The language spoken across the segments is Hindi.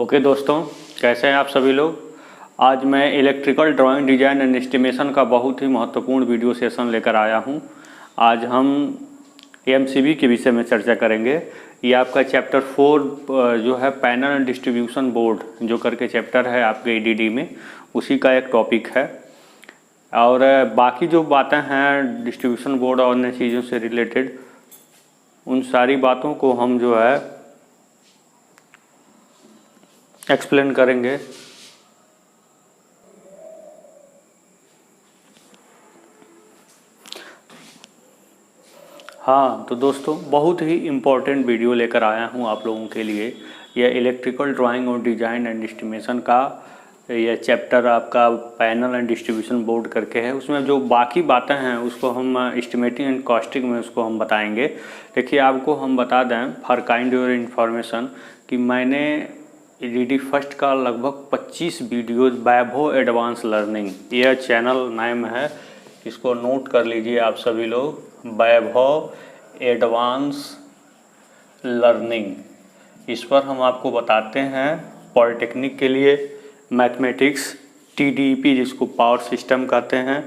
ओके दोस्तों, कैसे हैं आप सभी लोग। आज मैं electrical drawing design and estimation का बहुत ही महत्वपूर्ण वीडियो सेशन लेकर आया हूं। आज हम एमसीबी के विषय में चर्चा करेंगे। ये आपका चैप्टर 4 जो है पैनल एंड डिस्ट्रीब्यूशन बोर्ड जो करके चैप्टर है आपके ईडीडी में, उसी का एक टॉपिक है। और बाकी जो बातें हैं डिस्ट्रीब्यूशन बोर्ड और अन्य चीज़ों से रिलेटेड, उन सारी बातों को हम जो है एक्सप्लेन करेंगे। हाँ तो दोस्तों, बहुत ही इम्पोर्टेंट वीडियो लेकर आया हूँ आप लोगों के लिए। यह इलेक्ट्रिकल ड्राइंग और डिजाइन एंड एस्टिमेशन का यह चैप्टर आपका पैनल एंड डिस्ट्रीब्यूशन बोर्ड करके है। उसमें जो बाकी बातें हैं उसको हम एस्टिमेटिंग एंड कॉस्टिंग में उसको हम बताएंगे। देखिए, आपको हम बता दें फॉर काइंड योर इन्फॉर्मेशन कि मैंने ईडीडी फर्स्ट का लगभग 25 वीडियोज़ वैभव एडवांस लर्निंग, यह चैनल नाम है, इसको नोट कर लीजिए आप सभी लोग, वैभव एडवांस लर्निंग। इस पर हम आपको बताते हैं पॉलिटेक्निक के लिए मैथमेटिक्स, टीडीईपी जिसको पावर सिस्टम कहते हैं,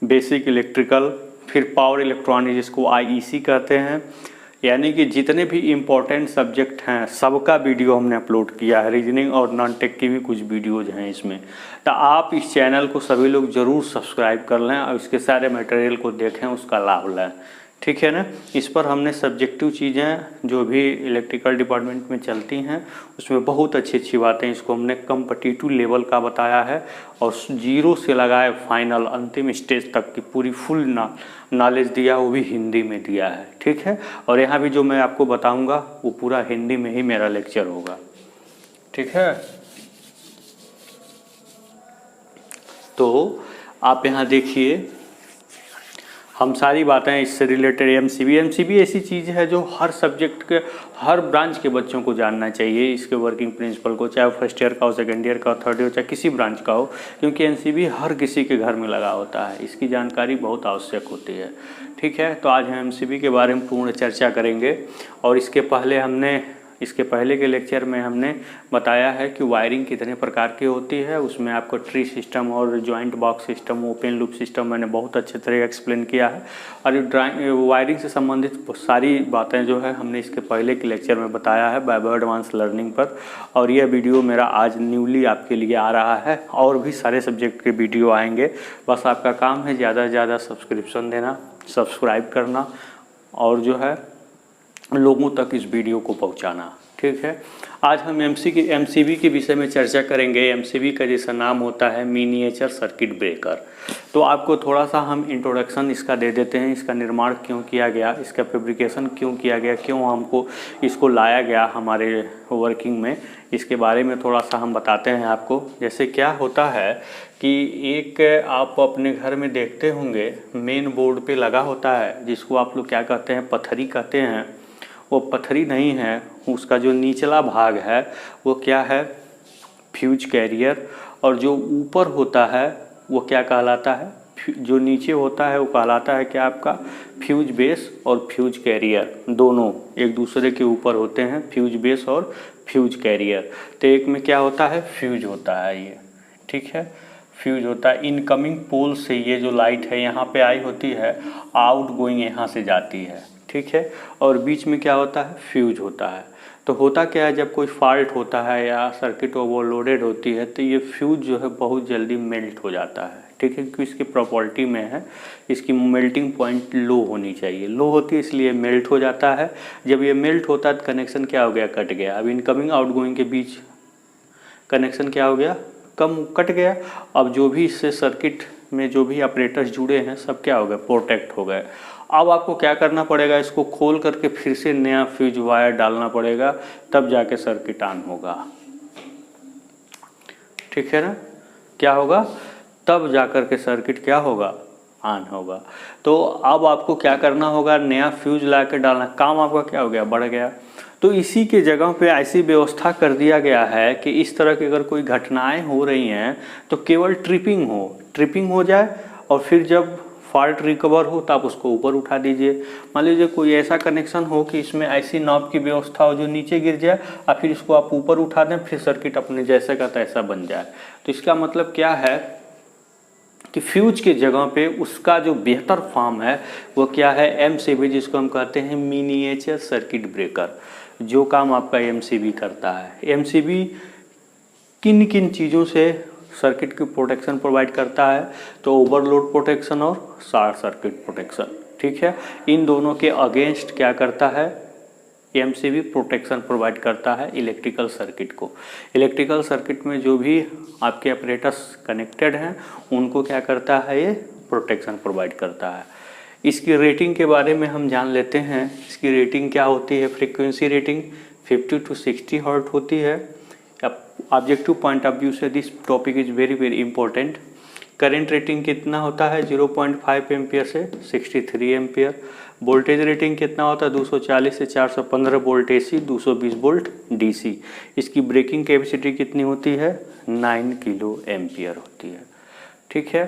बेसिक इलेक्ट्रिकल, फिर पावर इलेक्ट्रॉनिक जिसको आईईसी कहते हैं। यानी कि जितने भी इम्पोर्टेंट सब्जेक्ट हैं सबका वीडियो हमने अपलोड किया है। रीजनिंग और नॉन टेक की भी कुछ वीडियोज़ हैं इसमें। तो आप इस चैनल को सभी लोग ज़रूर सब्सक्राइब कर लें और इसके सारे मटेरियल को देखें, उसका लाभ लें, ठीक है ना। इस पर हमने सब्जेक्टिव चीज़ें जो भी इलेक्ट्रिकल डिपार्टमेंट में चलती हैं उसमें बहुत अच्छी अच्छी बातें, इसको हमने कम्पिटिटिव लेवल का बताया है और 0 से लगाए फाइनल अंतिम स्टेज तक की पूरी फुल नॉलेज दिया, वो भी हिंदी में दिया है, ठीक है। और यहाँ भी जो मैं आपको बताऊँगा वो पूरा हिंदी में ही मेरा लेक्चर होगा, ठीक है। तो आप यहाँ देखिए, हम सारी बातें इससे रिलेटेड एमसीबी ऐसी चीज़ है जो हर सब्जेक्ट के, हर ब्रांच के बच्चों को जानना चाहिए, इसके वर्किंग प्रिंसिपल को, चाहे फर्स्ट ईयर का हो, सेकेंड ईयर का हो, थर्ड ईयर, चाहे किसी ब्रांच का हो, क्योंकि एमसीबी हर किसी के घर में लगा होता है, इसकी जानकारी बहुत आवश्यक होती है, ठीक है। तो आज हम एमसीबी के बारे में पूर्ण चर्चा करेंगे। और इसके पहले के लेक्चर में हमने बताया है कि वायरिंग कितने प्रकार की होती है। उसमें आपको ट्री सिस्टम और joint box system, open loop system मैंने बहुत अच्छे तरह एक्सप्लेन किया है। और वायरिंग से संबंधित सारी बातें जो है हमने इसके पहले के लेक्चर में बताया है वैभव एडवांस लर्निंग पर। और यह वीडियो मेरा आज न्यूली आपके लिए आ रहा है, और भी सारे सब्जेक्ट के वीडियो आएंगे। बस आपका काम है ज़्यादा से ज़्यादा सब्सक्रिप्शन देना, सब्सक्राइब करना और जो है लोगों तक इस वीडियो को पहुंचाना, ठीक है। आज हम एमसीबी के विषय में चर्चा करेंगे। एमसीबी का जैसा नाम होता है मिनिएचर सर्किट ब्रेकर। तो आपको थोड़ा सा हम इंट्रोडक्शन इसका दे देते हैं, इसका निर्माण क्यों किया गया, इसका फैब्रिकेशन क्यों किया गया, क्यों हमको इसको लाया गया हमारे वर्किंग में, इसके बारे में थोड़ा सा हम बताते हैं आपको। जैसे क्या होता है कि एक आप अपने घर में देखते होंगे मेन बोर्ड पे लगा होता है, जिसको आप लोग क्या कहते हैं, पथरी कहते हैं। वो पथरी नहीं है, उसका जो निचला भाग है वो क्या है, फ्यूज कैरियर। और जो ऊपर होता है वो क्या कहलाता है, जो नीचे होता है वो कहलाता है क्या, आपका फ्यूज बेस और फ्यूज कैरियर, दोनों एक दूसरे के ऊपर होते हैं, फ्यूज बेस और फ्यूज कैरियर। तो एक में क्या होता है, फ्यूज होता है ये, ठीक है, फ्यूज होता है। इनकमिंग पोल से ये जो लाइट है यहाँ पे आई होती है, आउट गोइंग यहाँ से जाती है, ठीक है। और बीच में क्या होता है, फ्यूज होता है। तो होता क्या है, जब कोई फॉल्ट होता है या सर्किट ओवरलोडेड होती है तो ये फ्यूज जो है बहुत जल्दी मेल्ट हो जाता है, ठीक है, क्योंकि इसकी प्रॉपर्टी में है, इसकी मेल्टिंग पॉइंट लो होनी चाहिए, लो होती है इसलिए मेल्ट हो जाता है। जब ये मेल्ट होता है तो कनेक्शन क्या हो गया, कट गया। अब इनकमिंग आउटगोइंग के बीच कनेक्शन क्या हो गया, कट गया। अब जो भी इससे सर्किट में जो भी ऑपरेटर्स जुड़े हैं सब क्या हो गए, प्रोटेक्ट हो गए। अब आपको क्या करना पड़ेगा, इसको खोल करके फिर से नया फ्यूज वायर डालना पड़ेगा, तब जाके सर्किट ऑन होगा, ठीक है ना। क्या होगा, तब जाकर के सर्किट क्या होगा, ऑन होगा। तो अब आपको क्या करना होगा, नया फ्यूज ला के डालना, काम आपका क्या हो गया, बढ़ गया। तो इसी के जगह पे ऐसी व्यवस्था कर दिया गया है कि इस तरह की अगर कोई घटनाएं हो रही हैं तो केवल ट्रिपिंग हो जाए, और फिर जब फॉल्ट रिकवर हो तो आप उसको ऊपर उठा दीजिए। मान लीजिए कोई ऐसा कनेक्शन हो कि इसमें ऐसी नॉब की व्यवस्था हो जो नीचे गिर जाए और फिर इसको आप ऊपर उठा दें, फिर सर्किट अपने जैसे का तैसा बन जाए। तो इसका मतलब क्या है कि फ्यूज के जगह पे उसका जो बेहतर फॉर्म है वो क्या है, MCB, जिसको हम कहते हैं मिनिएचर सर्किट ब्रेकर, जो काम आपका MCB करता है। MCB किन किन चीज़ों से सर्किट की प्रोटेक्शन प्रोवाइड करता है, तो ओवरलोड प्रोटेक्शन और शॉर्ट सर्किट प्रोटेक्शन, ठीक है। इन दोनों के अगेंस्ट क्या करता है, MCB प्रोटेक्शन प्रोवाइड करता है इलेक्ट्रिकल सर्किट को। इलेक्ट्रिकल सर्किट में जो भी आपके ऑपरेटर्स कनेक्टेड हैं उनको क्या करता है, ये प्रोटेक्शन प्रोवाइड करता है। इसकी रेटिंग के बारे में हम जान लेते हैं। इसकी रेटिंग क्या होती है, फ्रीक्वेंसी रेटिंग 50 to 60 हर्ट्ज होती है। ऑब्जेक्टिव पॉइंट ऑफ व्यू से this topic is very very important. Current rating कितना होता है, 0.5 एम्पियर से 63 एम्पियर। वोल्टेज रेटिंग कितना होता है, 240 से 415 वोल्ट AC, 220 वोल्ट DC। इसकी ब्रेकिंग कैपेसिटी कितनी होती है, 9 किलो एम्पियर होती है, ठीक है।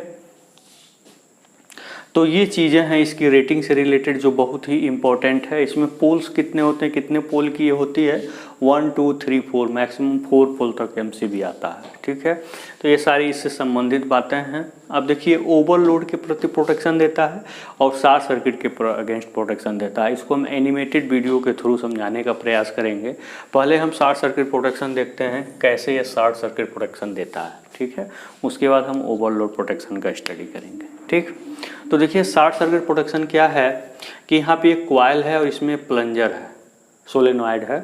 तो ये चीज़ें हैं इसकी रेटिंग से रिलेटेड जो बहुत ही इम्पोर्टेंट है। इसमें पोल्स कितने होते हैं, कितने पोल की ये होती है, 1 2 3 4, मैक्सिमम 4 पोल तक MCB आता है, ठीक है। तो ये सारी इससे संबंधित बातें हैं। अब देखिए ओवरलोड के प्रति प्रोटेक्शन देता है और शॉर्ट सर्किट के अगेंस्ट प्रोटेक्शन देता है। इसको हम एनिमेटेड वीडियो के थ्रू समझाने का प्रयास करेंगे। पहले हम शॉर्ट सर्किट प्रोटेक्शन देखते हैं, कैसे ये शॉर्ट सर्किट प्रोटेक्शन देता है, ठीक है। उसके बाद हम ओवरलोड प्रोटेक्शन का स्टडी करेंगे, ठीक। तो देखिए शॉर्ट सर्किट प्रोटेक्शन क्या है कि यहाँ पे एक कॉइल है और इसमें प्लंजर है, सोलेनॉइड है,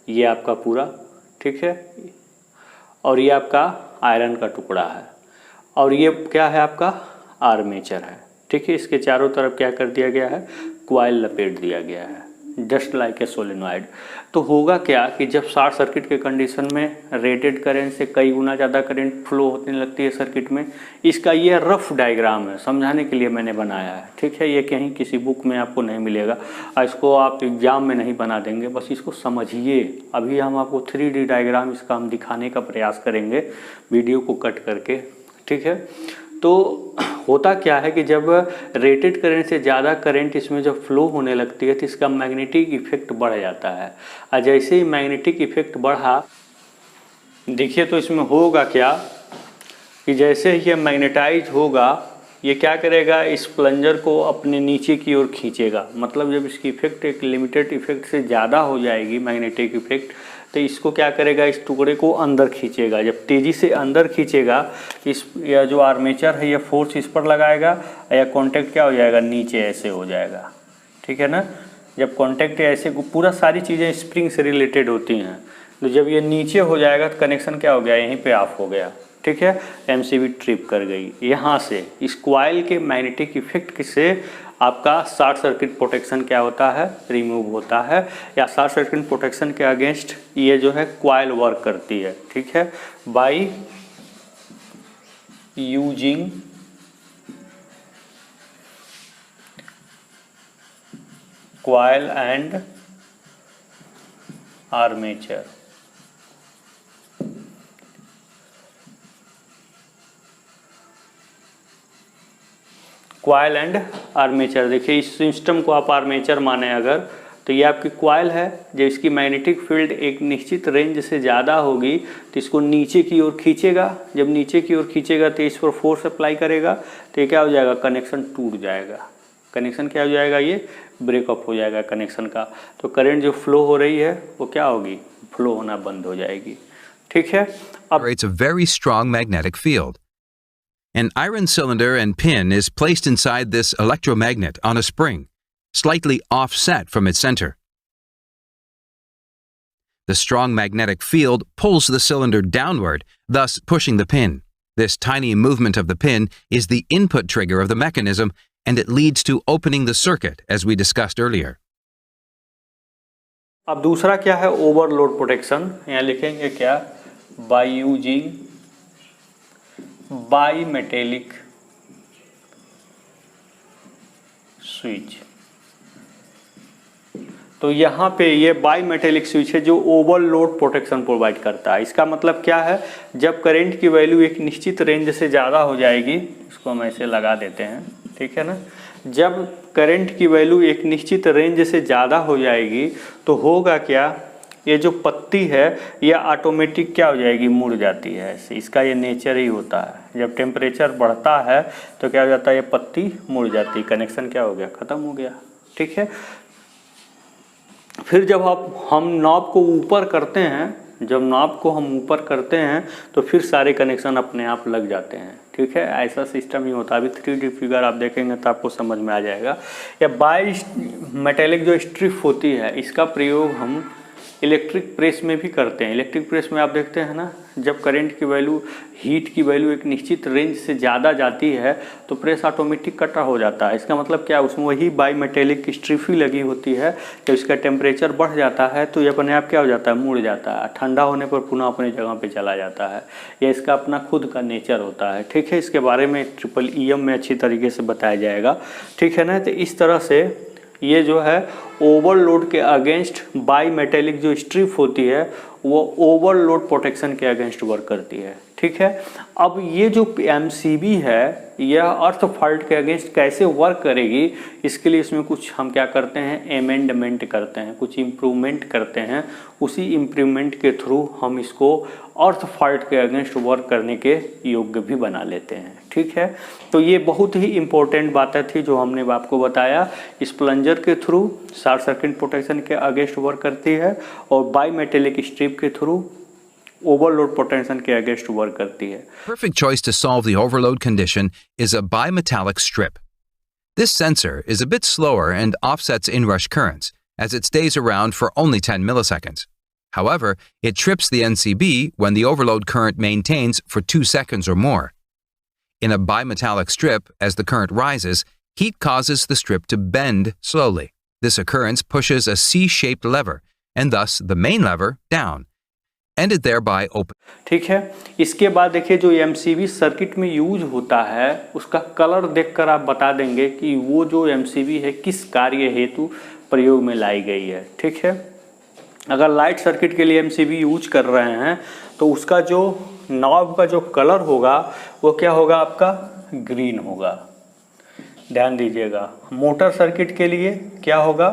ये आपका पूरा, ठीक है। और ये आपका आयरन का टुकड़ा है और ये क्या है, आपका आर्मेचर है, ठीक है। इसके चारों तरफ क्या कर दिया गया है, कॉइल लपेट दिया गया है, जस्ट लाइक ए सोलेनॉइड। तो होगा क्या कि जब शॉर्ट सर्किट के कंडीशन में रेटेड करंट से कई गुना ज़्यादा करंट फ्लो होने लगती है सर्किट में, इसका ये रफ डायग्राम है, समझाने के लिए मैंने बनाया है, ठीक है। ये कहीं किसी बुक में आपको नहीं मिलेगा और इसको आप एग्जाम में नहीं बना देंगे, बस इसको समझिए। अभी हम आपको 3D डायग्राम इसका हम दिखाने का प्रयास करेंगे वीडियो को कट करके, ठीक है। तो होता क्या है कि जब रेटेड करंट से ज़्यादा करंट इसमें जब फ्लो होने लगती है तो इसका मैग्नेटिक इफेक्ट बढ़ जाता है। और जैसे ही मैग्नेटिक इफेक्ट बढ़ा, देखिए तो इसमें होगा क्या कि जैसे ही ये मैग्नेटाइज होगा, ये क्या करेगा, इस प्लंजर को अपने नीचे की ओर खींचेगा। मतलब जब इसकी इफेक्ट एक लिमिटेड इफेक्ट से ज़्यादा हो जाएगी मैग्नेटिक इफेक्ट, तो इसको क्या करेगा, इस टुकड़े को अंदर खींचेगा। जब तेज़ी से अंदर खींचेगा, इस या जो आर्मेचर है ये फोर्स इस पर लगाएगा या कांटेक्ट क्या हो जाएगा, नीचे ऐसे हो जाएगा, ठीक है ना। जब कांटेक्ट ऐसे, पूरा सारी चीज़ें स्प्रिंग से रिलेटेड होती हैं। तो जब ये नीचे हो जाएगा तो कनेक्शन क्या हो गया, यहीं पे ऑफ हो गया, ठीक है। MCB ट्रिप कर गई। यहाँ से इस कॉइल के मैग्नेटिक इफेक्ट से आपका शॉर्ट सर्किट प्रोटेक्शन क्या होता है, रिमूव होता है। या शॉर्ट सर्किट प्रोटेक्शन के अगेंस्ट ये जो है कॉइल वर्क करती है, ठीक है, by using coil and armature. Coil and armature, देखिए इस सिस्टम को आप आर्मेचर माने अगर, तो ये आपकी कॉइल है। जब इसकी मैग्नेटिक फील्ड एक निश्चित रेंज से ज़्यादा होगी तो इसको नीचे की ओर खींचेगा। जब नीचे की ओर खींचेगा तो इस पर फोर्स अप्लाई करेगा, तो ये क्या हो जाएगा, कनेक्शन टूट जाएगा। कनेक्शन क्या हो जाएगा, ये ब्रेकअप हो जाएगा कनेक्शन का। तो करंट जो फ्लो हो रही है वो क्या होगी, फ्लो होना बंद हो जाएगी, ठीक है। अब It's a very strong magnetic field. An iron cylinder and pin is placed inside this electromagnet on a spring, slightly offset from its center. The strong magnetic field pulls the cylinder downward, thus pushing the pin. This tiny movement of the pin is the input trigger of the mechanism, and it leads to opening the circuit, as we discussed earlier. अब दूसरा क्या है, ओवरलोड प्रोटेक्शन। यहाँ लिखेंगे क्या, बाय यूजिंग बाईमेटेलिक स्विच। तो यहाँ पे ये बाईमेटेलिक स्विच है जो ओवरलोड प्रोटेक्शन प्रोवाइड करता है। इसका मतलब क्या है, जब करंट की वैल्यू एक निश्चित रेंज से ज़्यादा हो जाएगी, इसको हम ऐसे लगा देते हैं, ठीक है ना। जब करंट की वैल्यू एक निश्चित रेंज से ज़्यादा हो जाएगी तो होगा क्या, ये जो पत्ती है ये ऑटोमेटिक क्या हो जाएगी, मुड़ जाती है ऐसे, इसका ये नेचर ही होता है। जब टेम्परेचर बढ़ता है तो क्या हो जाता है, ये पत्ती मुड़ जाती है, कनेक्शन क्या हो गया, ख़त्म हो गया। ठीक है। फिर जब हम नॉब को ऊपर करते हैं, जब नॉब को हम ऊपर करते हैं तो फिर सारे कनेक्शन अपने आप लग जाते हैं। ठीक है, ऐसा सिस्टम ही होता है। अभी 3D फिगर आप देखेंगे तो आपको समझ में आ जाएगा। या बाई मेटेलिक जो स्ट्रिप होती है, इसका प्रयोग हम इलेक्ट्रिक प्रेस में भी करते हैं। इलेक्ट्रिक प्रेस में आप देखते हैं ना, जब करंट की वैल्यू, हीट की वैल्यू एक निश्चित रेंज से ज़्यादा जाती है तो प्रेस ऑटोमेटिक कटा हो जाता है। इसका मतलब क्या, उसमें वही बाई मेटेलिक स्ट्रिप ही लगी होती है। जब इसका टेम्परेचर बढ़ जाता है तो ये अपने आप क्या हो जाता है, मुड़ जाता है। ठंडा होने पर पुनः अपनी जगह पे चला जाता है। यह इसका अपना खुद का नेचर होता है। ठीक है, इसके बारे में EEM में अच्छी तरीके से बताया जाएगा। ठीक है ना। तो इस तरह से ये जो है ओवरलोड के अगेंस्ट बाई मेटेलिक जो स्ट्रिप होती है वो ओवरलोड प्रोटेक्शन के अगेंस्ट वर्क करती है। ठीक है। अब ये जो MCB है यह अर्थ फॉल्ट के अगेंस्ट कैसे वर्क करेगी, इसके लिए इसमें कुछ हम क्या करते हैं, अमेंडमेंट करते हैं, कुछ इम्प्रूवमेंट करते हैं। उसी इम्प्रूवमेंट के थ्रू हम इसको अर्थ फॉल्ट के अगेंस्ट वर्क करने के योग्य भी बना लेते हैं। ठीक है। तो ये बहुत ही इम्पोर्टेंट बातें थी जो हमने आपको बताया। इस प्लंजर के थ्रू शॉर्ट सर्किट प्रोटेक्शन के अगेंस्ट वर्क करती है और बाई मेटेलिक स्ट्रिप के थ्रू ओवरलोड प्रोटेक्शन के अगेंस्ट वर्क करती है। Perfect choice to solve the overload condition is a bimetallic strip. This sensor is a bit slower and offsets inrush currents, as it stays around for only 10 milliseconds. However, it trips the NCB when the overload current maintains for 2 seconds or more. In a bimetallic strip, as the current rises, heat causes the strip to bend slowly. This occurrence pushes a C-shaped lever, and thus the main lever, down, and it thereby opens. ठीक है। इसके बाद देखिए जो MCB सर्किट में यूज होता है उसका कलर देखकर आप बता देंगे कि वो जो MCB है किस कार्य हेतु प्रयोग में लाई गई है। ठीक है। अगर लाइट सर्किट के लिए MCB यूज कर रहे हैं तो उसका जो नॉब का जो कलर होगा वो क्या होगा, आपका ग्रीन होगा। ध्यान दीजिएगा। मोटर सर्किट के लिए क्या होगा,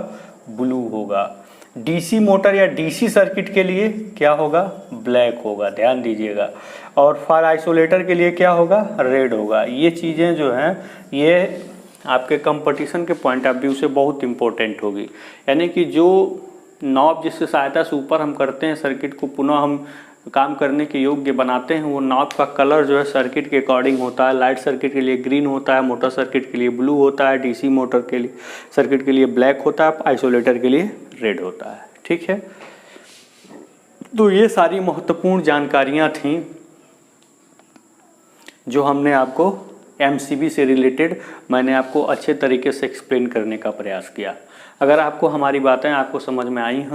ब्लू होगा। DC मोटर या DC सर्किट के लिए क्या होगा, ब्लैक होगा। ध्यान दीजिएगा। और फायर आइसोलेटर के लिए क्या होगा, रेड होगा। ये चीज़ें जो हैं ये आपके कंपटीशन के पॉइंट ऑफ व्यू से बहुत इंपॉर्टेंट होगी। यानी कि जो नॉब जिसकी सहायता से ऊपर हम करते हैं सर्किट को पुनः हम काम करने के योग्य बनाते हैं, वो नॉब का कलर जो है सर्किट के अकॉर्डिंग होता है। लाइट सर्किट के लिए ग्रीन होता है, मोटर सर्किट के लिए ब्लू होता है, DC मोटर के लिए सर्किट के लिए ब्लैक होता है, आइसोलेटर के लिए रेड होता है। ठीक है। तो ये सारी महत्वपूर्ण जानकारियां थीं जो हमने आपको MCB से रिलेटेड मैंने आपको अच्छे तरीके से एक्सप्लेन करने का प्रयास किया। अगर आपको हमारी बातें आपको समझ में आई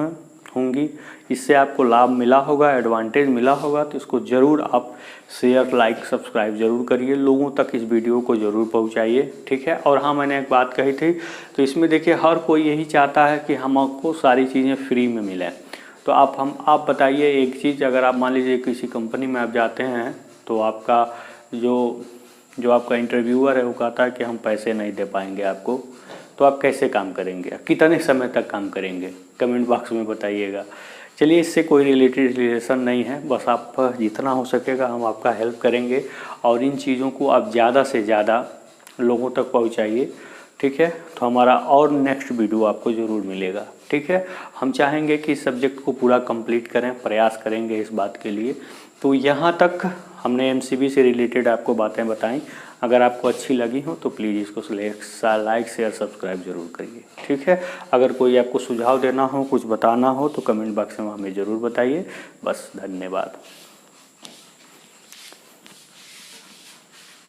होंगी, इससे आपको लाभ मिला होगा, एडवांटेज मिला होगा, तो इसको ज़रूर आप शेयर, लाइक, सब्सक्राइब ज़रूर करिए। लोगों तक इस वीडियो को ज़रूर पहुंचाइए। ठीक है। और हाँ, मैंने एक बात कही थी, तो इसमें देखिए हर कोई यही चाहता है कि हम आपको सारी चीज़ें फ्री में मिलें। तो आप बताइए एक चीज़, अगर आप मान लीजिए किसी कंपनी में आप जाते हैं तो आपका जो आपका इंटरव्यूअर है वो कहता है कि हम पैसे नहीं दे पाएंगे आपको, तो आप कैसे काम करेंगे, कितने समय तक काम करेंगे, कमेंट बॉक्स में बताइएगा। चलिए, इससे कोई रिलेशन नहीं है, बस आप जितना हो सकेगा हम आपका हेल्प करेंगे और इन चीज़ों को आप ज़्यादा से ज़्यादा लोगों तक पहुंचाइए। ठीक है। तो हमारा और नेक्स्ट वीडियो आपको ज़रूर मिलेगा। ठीक है। हम चाहेंगे कि इस सब्जेक्ट को पूरा कंप्लीट करें, प्रयास करेंगे इस बात के लिए। तो यहाँ तक हमने MCB से रिलेटेड आपको बातें बताई। अगर आपको अच्छी लगी हो तो प्लीज़ इसको लाइक, शेयर, सब्सक्राइब ज़रूर करिए। ठीक है। अगर कोई आपको सुझाव देना हो, कुछ बताना हो तो कमेंट बॉक्स में हमें ज़रूर बताइए। बस, धन्यवाद।